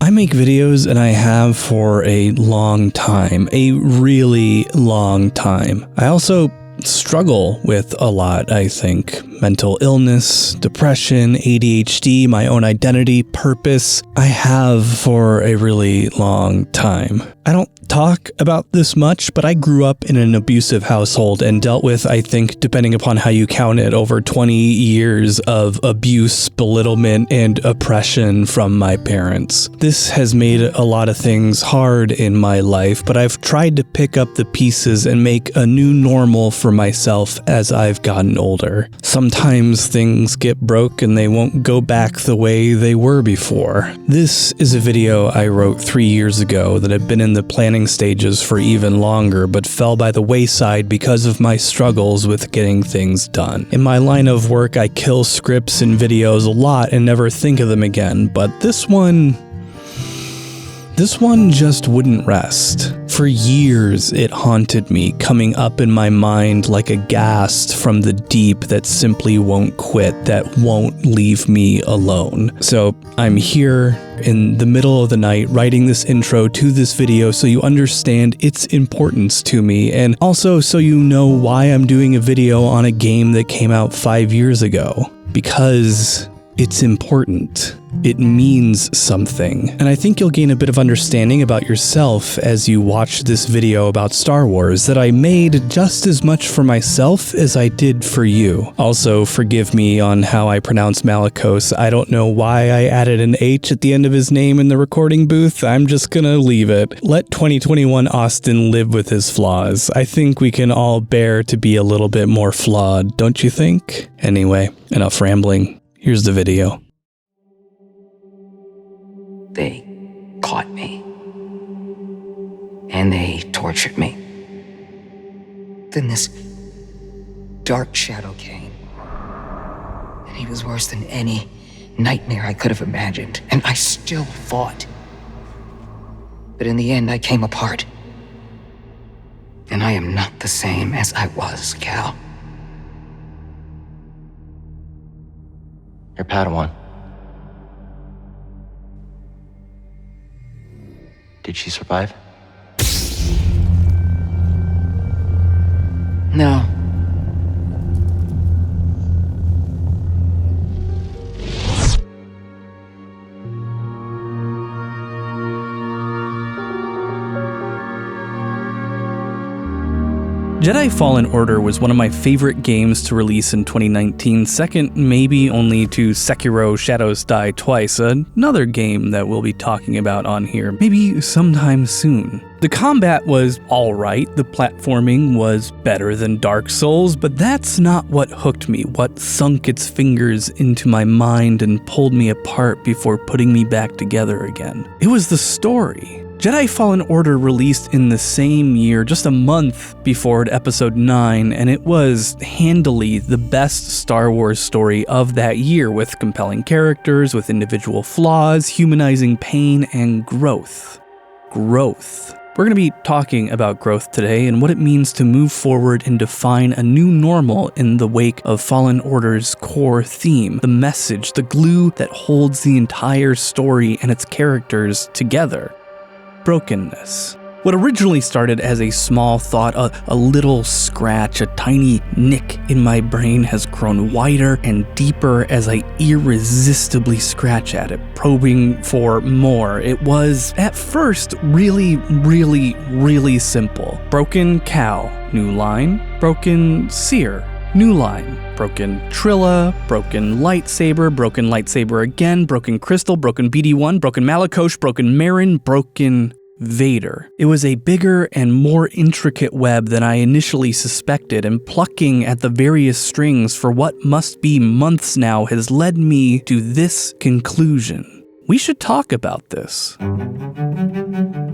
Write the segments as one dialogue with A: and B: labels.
A: I make videos and I have for a long time, a really long time. I also struggle with a lot, I think. Mental illness, depression, ADHD, my own identity, purpose. I have for a really long time. I don't talk about this much, but I grew up in an abusive household and dealt with, I think, depending upon how you count it, over 20 years of abuse, belittlement, and oppression from my parents. This has made a lot of things hard in my life, but I've tried to pick up the pieces and make a new normal for myself as I've gotten older. Sometimes things get broke and they won't go back the way they were before. This is a video I wrote 3 years ago that had been in the planning stages for even longer, but fell by the wayside because of my struggles with getting things done. In my line of work, I kill scripts and videos a lot and never think of them again, but this one just wouldn't rest. For years, it haunted me, coming up in my mind like a ghast from the deep that simply won't quit, that won't leave me alone. So I'm here in the middle of the night writing this intro to this video so you understand its importance to me, and also so you know why I'm doing a video on a game that came out 5 years ago. Because it's important. It means something. And I think you'll gain a bit of understanding about yourself as you watch this video about Star Wars that I made just as much for myself as I did for you. Also, forgive me on how I pronounce Malicos. I don't know why I added an H at the end of his name in the recording booth. I'm just gonna leave it. Let 2021 Austin live with his flaws. I think we can all bear to be a little bit more flawed, don't you think? Anyway, enough rambling. Here's the video.
B: They caught me. And they tortured me. Then this dark shadow came. And he was worse than any nightmare I could have imagined. And I still fought. But in the end, I came apart. And I am not the same as I was, Cal.
C: Your Padawan. Did she survive?
B: No.
A: Jedi Fallen Order was one of my favorite games to release in 2019, second maybe only to Sekiro Shadows Die Twice, another game that we'll be talking about on here, maybe sometime soon. The combat was alright, the platforming was better than Dark Souls, but that's not what hooked me, what sunk its fingers into my mind and pulled me apart before putting me back together again. It was the story. Jedi Fallen Order released in the same year, just a month before Episode 9, and it was handily the best Star Wars story of that year, with compelling characters, with individual flaws, humanizing pain, and growth. Growth. We're going to be talking about growth today and what it means to move forward and define a new normal in the wake of Fallen Order's core theme, the message, the glue that holds the entire story and its characters together. Brokenness. What originally started as a small thought, a little scratch, a tiny nick in my brain has grown wider and deeper as I irresistibly scratch at it, probing for more. It was, at first, really simple. Broken Cal, new line. Broken Seer, new line. Broken Trilla, broken lightsaber again, broken Crystal, broken BD1, broken Malicos, broken Marin, broken Vader. It was a bigger and more intricate web than I initially suspected, and plucking at the various strings for what must be months now has led me to this conclusion. We should talk about this.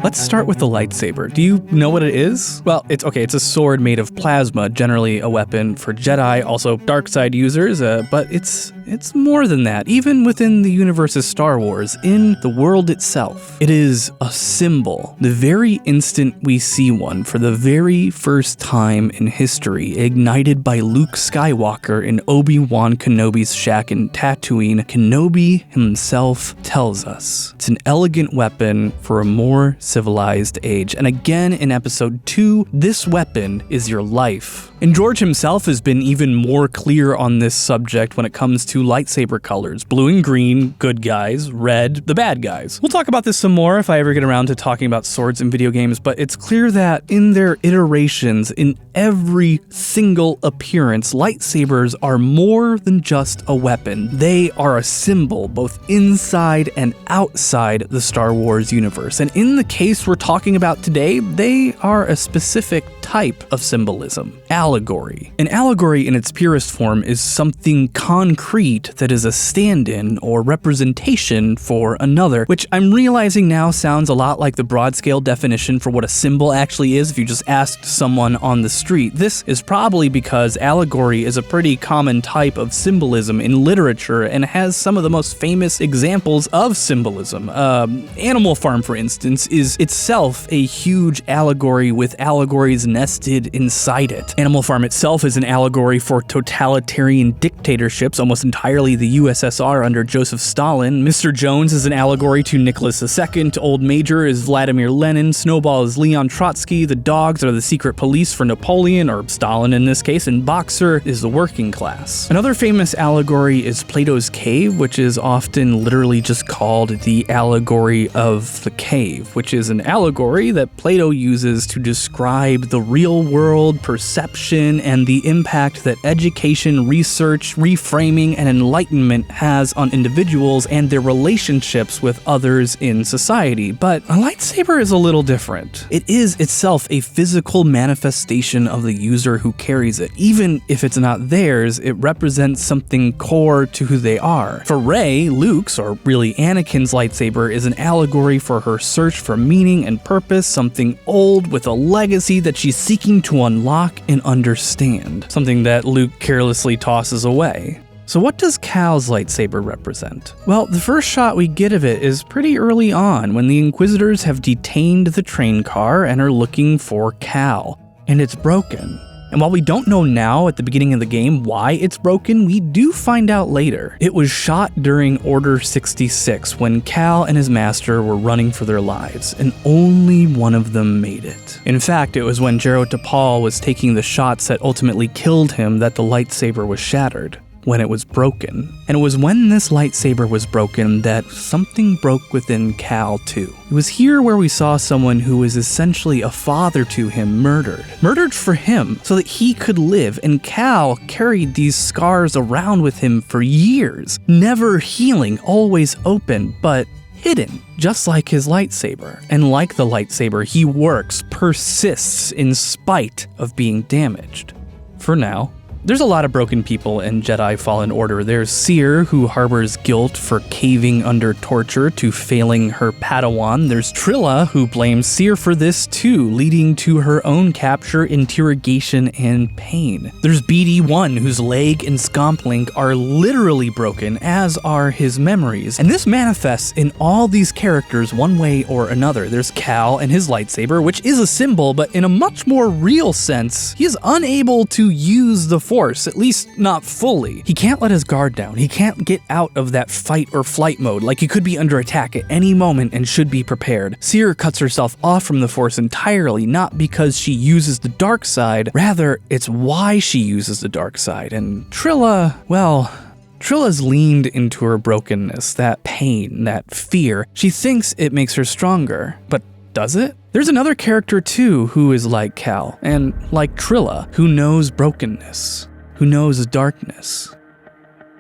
A: Let's start with the lightsaber. Do you know what it is? Well, it's a sword made of plasma, generally a weapon for Jedi, also dark side users, but it's it's more than that, even within the universe of Star Wars, in the world itself. It is a symbol. The very instant we see one for the very first time in history, ignited by Luke Skywalker in Obi-Wan Kenobi's shack in Tatooine, Kenobi himself tells us it's an elegant weapon for a more civilized age. And again in episode 2, this weapon is your life. And George himself has been even more clear on this subject when it comes to lightsaber colors. Blue and green, good guys, red, the bad guys. We'll talk about this some more if I ever get around to talking about swords in video games, but it's clear that in their iterations, in every single appearance, lightsabers are more than just a weapon. They are a symbol, both inside and outside the Star Wars universe. And in the case we're talking about today, they are a specific type of symbolism. Allegory. An allegory in its purest form is something concrete that is a stand-in or representation for another, which I'm realizing now sounds a lot like the broad scale definition for what a symbol actually is if you just asked someone on the street. This is probably because allegory is a pretty common type of symbolism in literature and has some of the most famous examples of symbolism. Animal Farm, for instance, is itself a huge allegory with allegories nested inside it. Animal Farm itself is an allegory for totalitarian dictatorships, almost entirely the USSR under Joseph Stalin. Mr. Jones is an allegory to Nicholas II. Old Major is Vladimir Lenin. Snowball is Leon Trotsky. The dogs are the secret police for Napoleon, or Stalin in this case, and Boxer is the working class. Another famous allegory is Plato's Cave, which is often literally just called the allegory of the cave, which is an allegory that Plato uses to describe the real world perception and the impact that education, research, reframing, and enlightenment has on individuals and their relationships with others in society. But a lightsaber is a little different. It is itself a physical manifestation of the user who carries it. Even if it's not theirs, it represents something core to who they are. For Rey, Luke's, or really Anakin's lightsaber is an allegory for her search for meaning and purpose, something old with a legacy that she's seeking to unlock and understand, something that Luke carelessly tosses away. So what does Cal's lightsaber represent? Well, the first shot we get of it is pretty early on, when the Inquisitors have detained the train car and are looking for Cal, and it's broken. And while we don't know now at the beginning of the game why it's broken, we do find out later. It was shot during Order 66 when Cal and his master were running for their lives, and only one of them made it. In fact, it was when Jaro Tapal was taking the shots that ultimately killed him that the lightsaber was shattered, when it was broken. And it was when this lightsaber was broken that something broke within Cal too. It was here where we saw someone who was essentially a father to him murdered. Murdered for him so that he could live, and Cal carried these scars around with him for years, never healing, always open, but hidden, just like his lightsaber. And like the lightsaber, he works, persists in spite of being damaged. For now. There's a lot of broken people in Jedi Fallen Order. There's Seer, who harbors guilt for caving under torture to failing her Padawan. There's Trilla, who blames Seer for this too, leading to her own capture, interrogation, and pain. There's BD-1, whose leg and Scomp Link are literally broken, as are his memories. And this manifests in all these characters one way or another. There's Cal and his lightsaber, which is a symbol, but in a much more real sense, he is unable to use the Force, at least not fully. He can't let his guard down. He can't get out of that fight or flight mode, like he could be under attack at any moment and should be prepared. Seer cuts herself off from the Force entirely, not because she uses the dark side, rather it's why she uses the dark side. And Trilla, well, Trilla's leaned into her brokenness, that pain, that fear. She thinks it makes her stronger, but does it? There's another character too who is like Cal, and like Trilla, who knows brokenness, who knows darkness.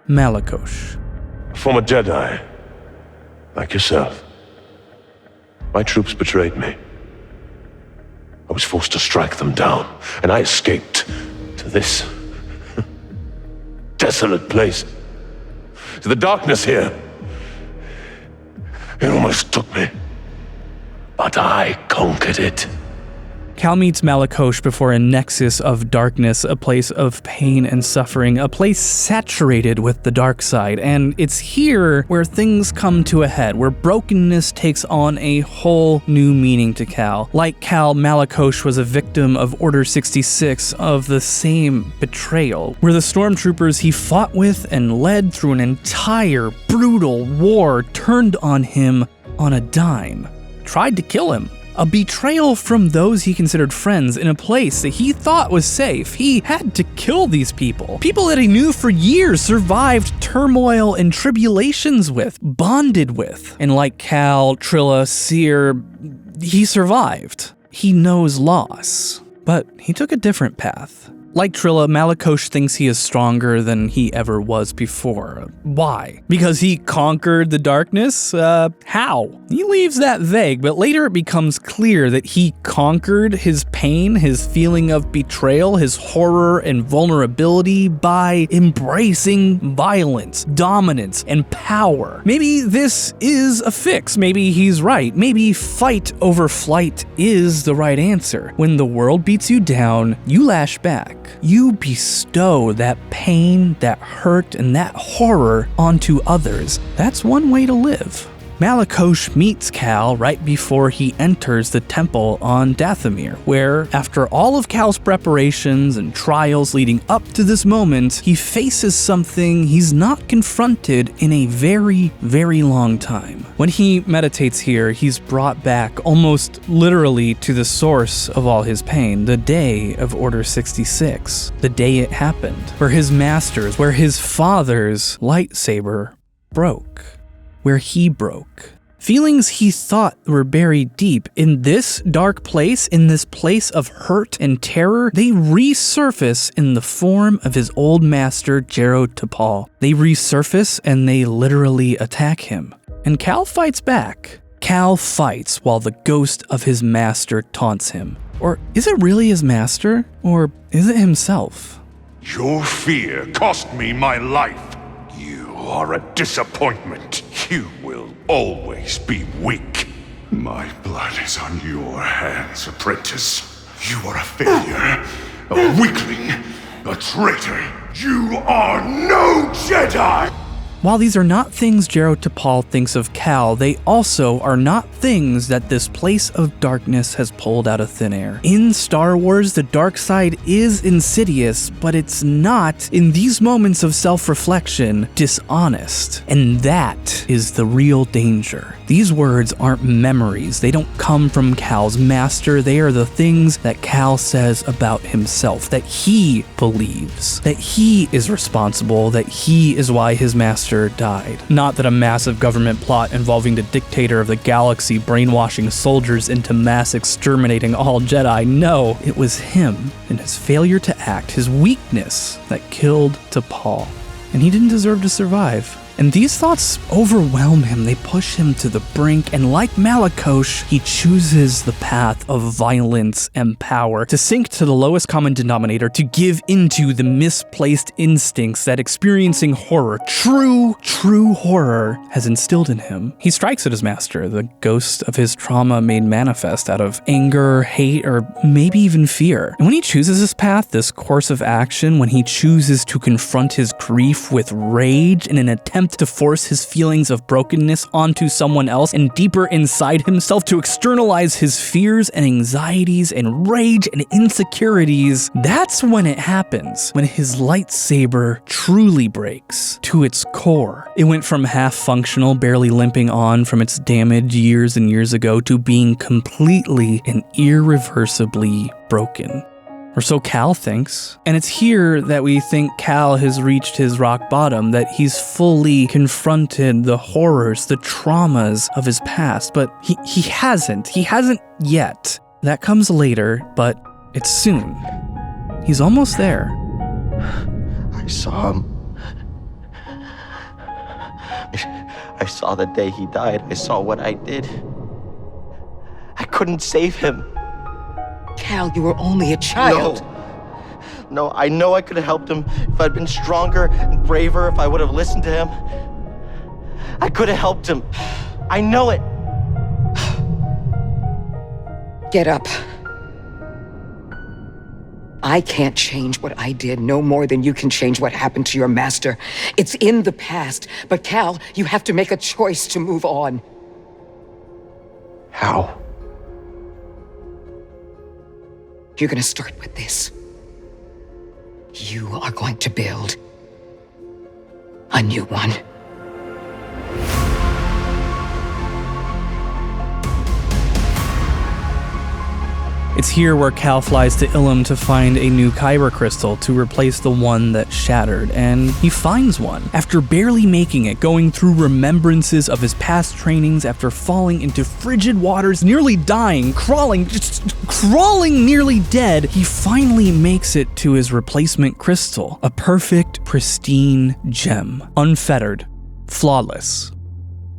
A: Malakosh.
C: Former Jedi, like yourself. My troops betrayed me. I was forced to strike them down, and I escaped to this desolate place, to the darkness here. It almost took me, but I conquered it.
A: Cal meets Malakosh before a nexus of darkness, a place of pain and suffering, a place saturated with the dark side, and it's here where things come to a head, where brokenness takes on a whole new meaning to Cal. Like Cal, Malakosh was a victim of Order 66, of the same betrayal, where the stormtroopers he fought with and led through an entire brutal war turned on him on a dime, tried to kill him. A betrayal from those he considered friends in a place that he thought was safe. He had to kill these people. People that he knew for years, survived turmoil and tribulations with, bonded with. And like Cal, Trilla, Seer, he survived. He knows loss. But he took a different path. Like Trilla, Malakosh thinks he is stronger than he ever was before. Why? Because he conquered the darkness? How? He leaves that vague, but later it becomes clear that he conquered his pain, his feeling of betrayal, his horror and vulnerability by embracing violence, dominance, and power. Maybe this is a fix. Maybe he's right. Maybe fight over flight is the right answer. When the world beats you down, you lash back. You bestow that pain, that hurt, and that horror onto others. That's one way to live. Malakosh meets Cal right before he enters the temple on Dathomir, where, after all of Cal's preparations and trials leading up to this moment, he faces something he's not confronted in a very, very long time. When he meditates here, he's brought back almost literally to the source of all his pain, the day of Order 66, the day it happened, where his master's, where his father's lightsaber broke. Where he broke. Feelings he thought were buried deep in this dark place, in this place of hurt and terror, they resurface in the form of his old master, Jaro Tapal. They resurface and they literally attack him. And Cal fights back. Cal fights while the ghost of his master taunts him. Or is it really his master? Or is it himself?
D: Your fear cost me my life. You are a disappointment. You will always be weak.
E: My blood is on your hands, apprentice. You are a failure, a weakling, a traitor. You are no Jedi!
A: While these are not things Jaro Tapal thinks of Cal, they also are not things that this place of darkness has pulled out of thin air. In Star Wars, the dark side is insidious, but it's not, in these moments of self-reflection, dishonest. And that is the real danger. These words aren't memories. They don't come from Cal's master. They are the things that Cal says about himself, that he believes, that he is responsible, that he is why his master died. Not that a massive government plot involving the dictator of the galaxy brainwashing soldiers into mass exterminating all Jedi. No, it was him and his failure to act, his weakness, that killed Tapal. And he didn't deserve to survive. And these thoughts overwhelm him, they push him to the brink, and like Malakosh, he chooses the path of violence and power, to sink to the lowest common denominator, to give into the misplaced instincts that experiencing horror, true horror, has instilled in him. He strikes at his master, the ghost of his trauma made manifest out of anger, hate, or maybe even fear. And when he chooses this path, this course of action, when he chooses to confront his grief with rage in an attempt to force his feelings of brokenness onto someone else and deeper inside himself, to externalize his fears and anxieties and rage and insecurities, that's when it happens, when his lightsaber truly breaks to its core. It went from half functional, barely limping on from its damage years and years ago, to being completely and irreversibly broken. Or so Cal thinks. And it's here that we think Cal has reached his rock bottom, that he's fully confronted the horrors, the traumas of his past. But he hasn't. He hasn't yet. That comes later, but it's soon. He's almost there.
F: I saw him. I saw the day he died. I saw what I did. I couldn't save him.
B: Cal, you were only a child.
F: No, I know I could have helped him if I'd been stronger and braver, if I would have listened to him. I could have helped him. I know it.
B: Get up. I can't change what I did no more than you can change what happened to your master. It's in the past. But Cal, you have to make a choice to move on.
F: How?
B: You're gonna start with this. You are going to build a new one.
A: It's here where Cal flies to Ilum to find a new kyber crystal to replace the one that shattered, and he finds one. After barely making it, going through remembrances of his past trainings, after falling into frigid waters, nearly dying, crawling nearly dead, he finally makes it to his replacement crystal, a perfect, pristine gem, unfettered, flawless.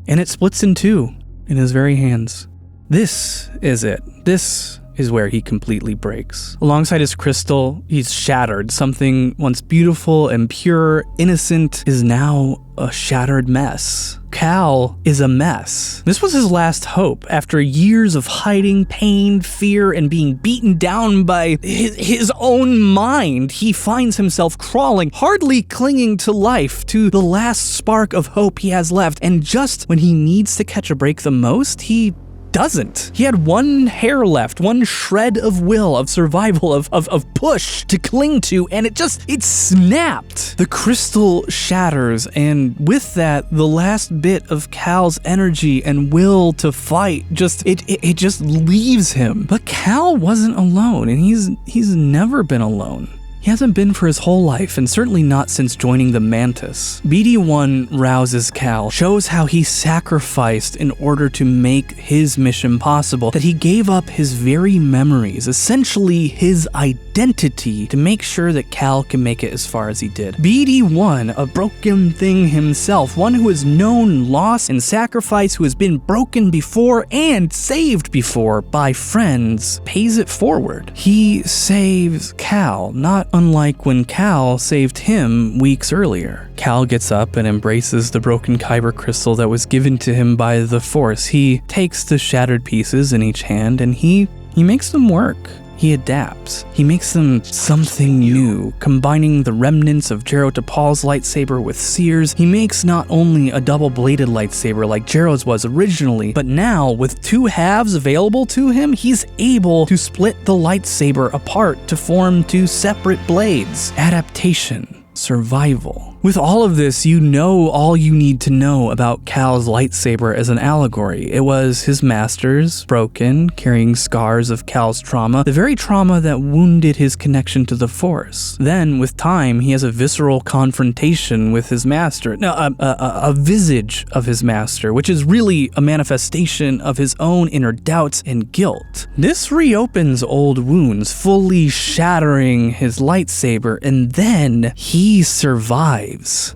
A: And it splits in two in his very hands. This is it. This is where he completely breaks. Alongside his crystal, he's shattered. Something once beautiful and pure, innocent, is now a shattered mess. Cal is a mess. This was his last hope. After years of hiding, pain, fear, and being beaten down by his own mind, he finds himself crawling, hardly clinging to life, to the last spark of hope he has left. And just when he needs to catch a break the most, he doesn't. He had one hair left, one shred of will, of survival, of push to cling to, and it snapped. The crystal shatters, and with that, the last bit of Cal's energy and will to fight just leaves him. But Cal wasn't alone, and he's never been alone. He hasn't been for his whole life, and certainly not since joining the Mantis. BD-1 rouses Cal, shows how he sacrificed in order to make his mission possible, that he gave up his very memories, essentially his identity, to make sure that Cal can make it as far as he did. BD-1, a broken thing himself, one who has known loss and sacrifice, who has been broken before and saved before by friends, pays it forward. He saves Cal, not unlike when Cal saved him weeks earlier. Cal gets up and embraces the broken kyber crystal that was given to him by the Force. He takes the shattered pieces in each hand and he makes them work. He adapts. He makes them something new, combining the remnants of Jero Tapal's lightsaber with Seer's. He makes not only a double-bladed lightsaber like Jero's was originally, but now, with two halves available to him, he's able to split the lightsaber apart to form two separate blades. Adaptation. Survival. With all of this, you know all you need to know about Cal's lightsaber as an allegory. It was his master's, broken, carrying scars of Cal's trauma, the very trauma that wounded his connection to the Force. Then, with time, he has a visceral confrontation with his master, a visage of his master, which is really a manifestation of his own inner doubts and guilt. This reopens old wounds, fully shattering his lightsaber, and then he survives.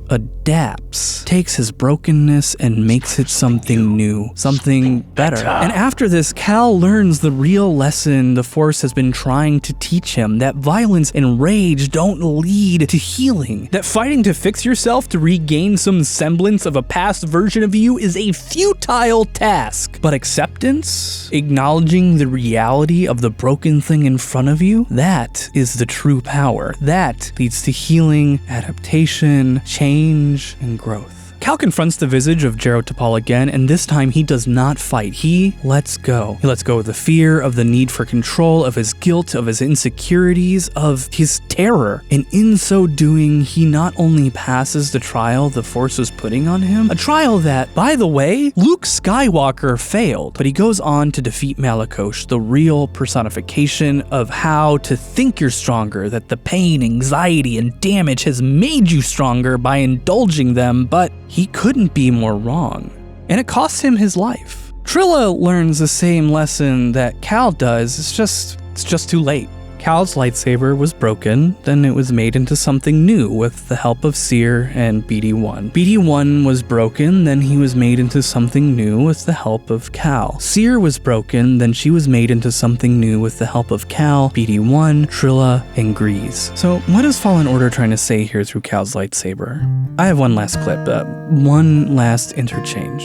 A: Adapts, takes his brokenness and makes it something new, something better. And after this, Cal learns the real lesson the Force has been trying to teach him, that violence and rage don't lead to healing, that fighting to fix yourself to regain some semblance of a past version of you is a futile task. But acceptance, acknowledging the reality of the broken thing in front of you, that is the true power. That leads to healing, adaptation, change, and growth. Cal confronts the visage of Jero Tapal again, and this time he does not fight. He lets go. He lets go of the fear, of the need for control, of his guilt, of his insecurities, of his terror. And in so doing, he not only passes the trial the Force was putting on him, a trial that, by the way, Luke Skywalker failed, but he goes on to defeat Malakoshe, the real personification of how to think you're stronger, that the pain, anxiety, and damage has made you stronger by indulging them, but he couldn't be more wrong. And it cost him his life. Trilla learns the same lesson that Cal does, it's just too late. Cal's lightsaber was broken, then it was made into something new with the help of Seer and BD-1. BD-1 was broken, then he was made into something new with the help of Cal. Seer was broken, then she was made into something new with the help of Cal, BD-1, Trilla, and Grease. So what is Fallen Order trying to say here through Cal's lightsaber? I have one last clip, one last interchange.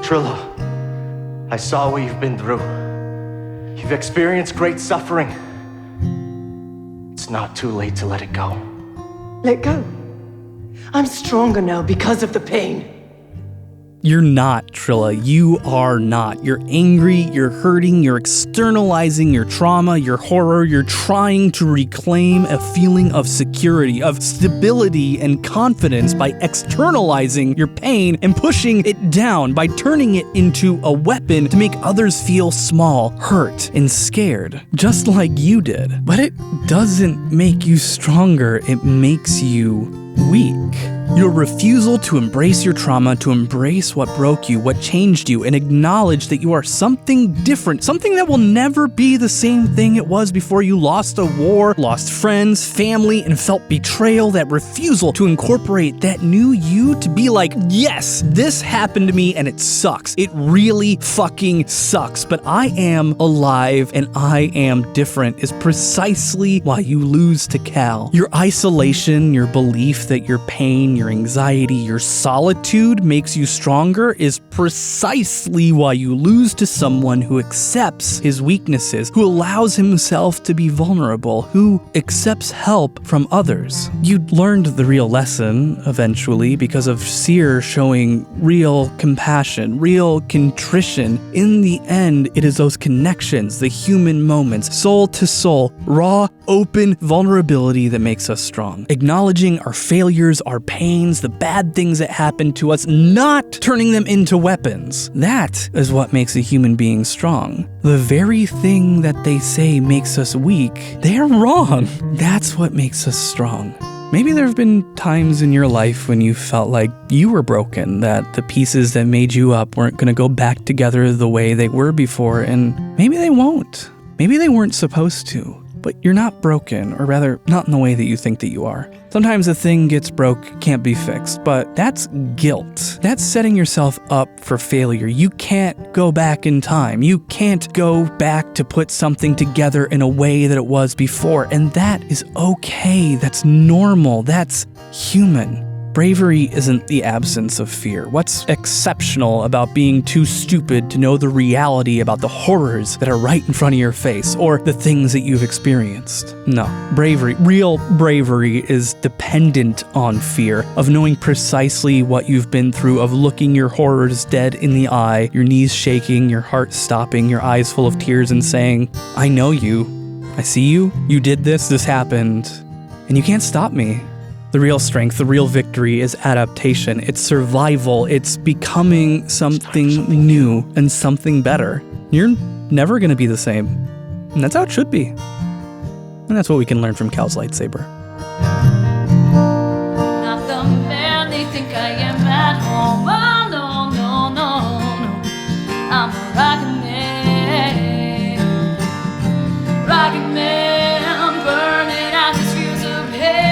F: Trilla, I saw what you've been through. You've experienced great suffering. It's not too late to let it go.
G: Let go. I'm stronger now because of the pain.
A: You're not, Trilla. You are not. You're angry, you're hurting, you're externalizing your trauma, your horror. You're trying to reclaim a feeling of security, of stability and confidence by externalizing your pain and pushing it down, by turning it into a weapon to make others feel small, hurt, and scared, just like you did. But it doesn't make you stronger, it makes you weak. Your refusal to embrace your trauma, to embrace what broke you, what changed you, and acknowledge that you are something different, something that will never be the same thing it was before you lost a war, lost friends, family, and felt betrayal. That refusal to incorporate that new you, to be like, yes, this happened to me and it sucks. It really fucking sucks, but I am alive and I am different, is precisely why you lose to Cal. Your isolation, your belief that your pain, your anxiety, your solitude makes you stronger is precisely why you lose to someone who accepts his weaknesses, who allows himself to be vulnerable, who accepts help from others. You learned the real lesson eventually because of Seer showing real compassion, real contrition. In the end, it is those connections, the human moments, soul to soul, raw, open vulnerability that makes us strong. Acknowledging our failures, our pains, the bad things that happen to us, not turning them into weapons. That is what makes a human being strong. The very thing that they say makes us weak, they're wrong. That's what makes us strong. Maybe there have been times in your life when you felt like you were broken, that the pieces that made you up weren't going to go back together the way they were before, and maybe they won't. Maybe they weren't supposed to. But you're not broken, or rather, not in the way that you think that you are. Sometimes a thing gets broke, can't be fixed, but that's guilt. That's setting yourself up for failure. You can't go back in time. You can't go back to put something together in a way that it was before, and that is okay. That's normal. That's human. Bravery isn't the absence of fear. What's exceptional about being too stupid to know the reality about the horrors that are right in front of your face, or the things that you've experienced? No. Bravery, real bravery, is dependent on fear, of knowing precisely what you've been through, of looking your horrors dead in the eye, your knees shaking, your heart stopping, your eyes full of tears, and saying, I know you. I see you. You did this happened, and you can't stop me. The real strength, the real victory is adaptation. It's survival. It's becoming something new and something better. You're never going to be the same. And that's how it should be. And that's what we can learn from Cal's lightsaber.
H: Not the man they think I am at home. Oh, no, no, no, no. I'm a rocket man. Rocket man, burning out these fuse of hell.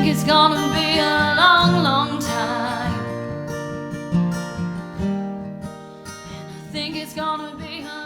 H: It's gonna be a long, long time. And I think it's gonna be a